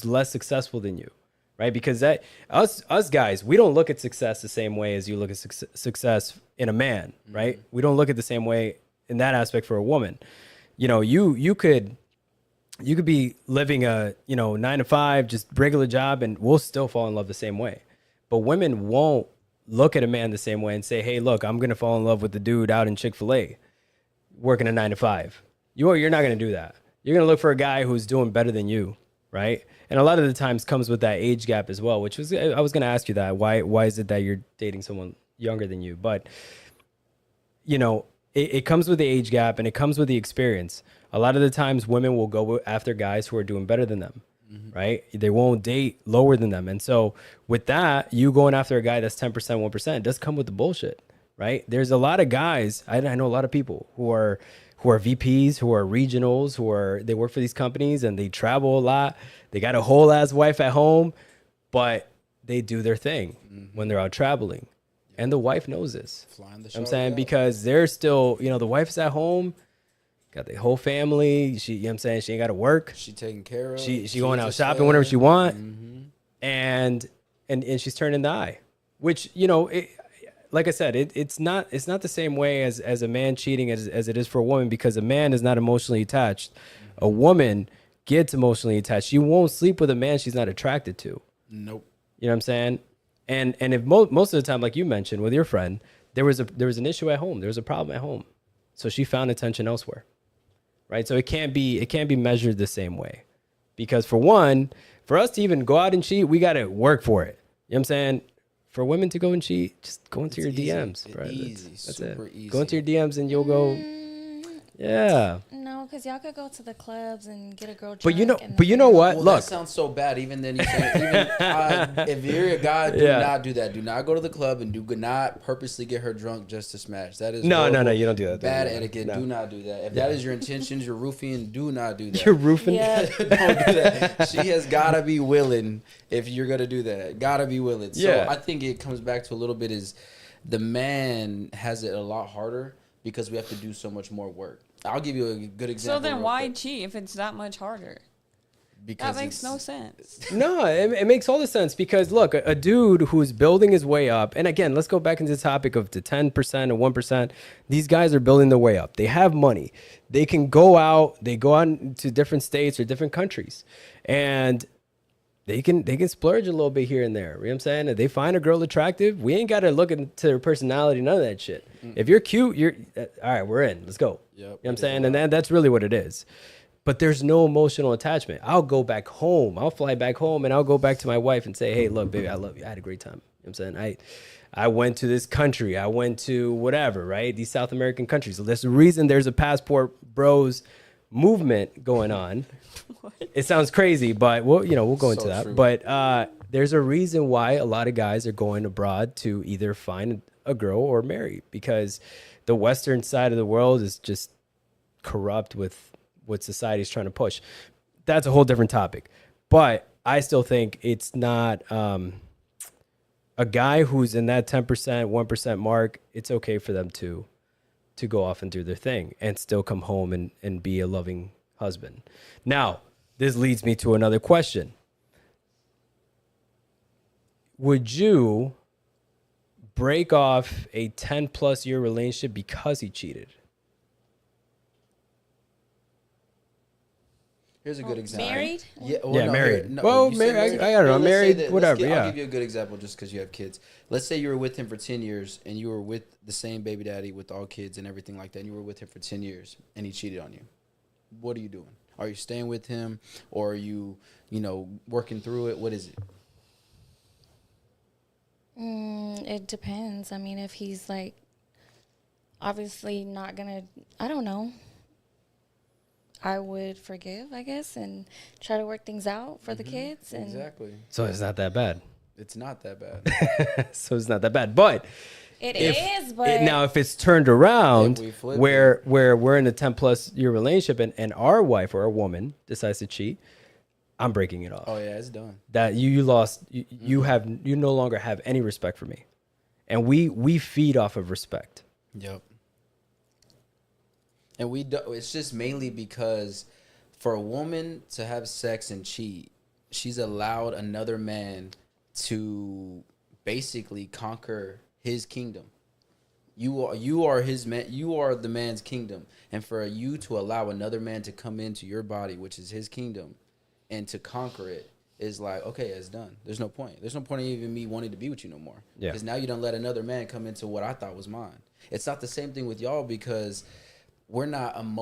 less successful than you, right? Because that us guys, we don't look at success the same way as you look at success in a man, right? We don't look at the same way in that aspect for a woman. You know, you could be living a 9 to 5 just regular job, and we'll still fall in love the same way. But women won't look at a man the same way and say, hey, look, I'm gonna fall in love with the dude out in Chick-fil-A working a 9 to 5. You're not gonna do that. You're gonna look for a guy who's doing better than you, right? And a lot of the times comes with that age gap as well, which was, I was gonna ask you that. Why is it that you're dating someone younger than you? But it comes with the age gap, and it comes with the experience. A lot of the times women will go after guys who are doing better than them, right? They won't date lower than them. And so with that, you going after a guy that's 10%, 1%, does come with the bullshit, right? There's a lot of guys, I know a lot of people who are VPs, who are regionals, they work for these companies and they travel a lot. They got a whole ass wife at home, but they do their thing when they're out traveling. And the wife knows this. Flying the I'm saying, because they're still, the wife's at home, got the whole family. She, you know what I'm saying? She ain't got to work. She taking care of. She going out shopping whenever she want. And she's turning the eye, which, like I said, it's not the same way as a man cheating as it is for a woman, because a man is not emotionally attached. A woman gets emotionally attached. She won't sleep with a man she's not attracted to. Nope. You know what I'm saying? And if most of the time, like you mentioned with your friend, there was an issue at home. There was a problem at home. So she found attention elsewhere. Right? So it can't be measured the same way. Because for one, for us to even go out and cheat, we got to work for it. You know what I'm saying? For women to go and cheat, just go into your DMs, bro. That's it. Easy. Go into your DMs and you'll go, yeah. No, because y'all could go to the clubs and get a girl drunk. But you know what? Well, Look. that sounds so bad. Even then, if you're a guy, do not do that. Do not go to the club and do not purposely get her drunk just to smash. That is no. You don't do that. Bad etiquette. No. Do not do that. If that is your intentions, you're roofing. Do not do that. You're roofing. Yeah. Don't do that. She has got to be willing if you're gonna do that. Got to be willing. So I think it comes back to a little bit is the man has it a lot harder because we have to do so much more work. I'll give you a good example. So then why cheat if it's that much harder? Because that makes no sense. No, it makes all the sense, because look, a dude who's building his way up, and again, let's go back into the topic of the 10% or 1%. These guys are building their way up. They have money. They can go out. They go out to different states or different countries, and they can splurge a little bit here and there. You know what I'm saying? If they find a girl attractive, we ain't got to look into her personality, none of that shit. If you're cute, you're all right, we're in. Let's go. Yep, you know what I'm saying? And that's really what it is. But there's no emotional attachment. I'll go back home. I'll fly back home and I'll go back to my wife and say, hey, look, baby, I love you. I had a great time. You know what I'm saying? I went to this country. I went to whatever, right? These South American countries. So there's a reason there's a passport bros movement going on. It sounds crazy, but we'll go into that. True. But there's a reason why a lot of guys are going abroad to either find a girl or marry, because the Western side of the world is just corrupt with what society's trying to push. That's a whole different topic. But I still think it's not a guy who's in that 10%, 1% mark. It's okay for them to go off and do their thing and still come home and be a loving husband. Now, this leads me to another question. Would you break off a 10+ year relationship because he cheated? Here's a good example. Married? Yeah, married. Married. I don't know. Married, whatever. I'll give you a good example just because you have kids. Let's say you were with him for 10 years and you were with the same baby daddy with all kids and everything like that. And you were with him for 10 years and he cheated on you. What are you doing? Are you staying with him, or are you, working through it? What is it? It depends. I mean, if he's obviously not gonna, I don't know. I would forgive, I guess, and try to work things out for the kids. And Exactly. So it's not that bad. It's not that bad. So it's not that bad. But but now if it's turned around If we where we're in a 10+ year relationship and our wife or our woman decides to cheat, I'm breaking it off. Oh yeah, it's done. That you lost. You no longer have any respect for me, and we feed off of respect. Yep. And it's just mainly because for a woman to have sex and cheat, she's allowed another man to basically conquer his kingdom. You are his man. You are the man's kingdom, and for you to allow another man to come into your body, which is his kingdom, and to conquer it is like, okay, it's done. There's no point. There's no point in even me wanting to be with you no more. Yeah. Because now you don't let another man come into what I thought was mine. It's not the same thing with y'all because we're not emotional.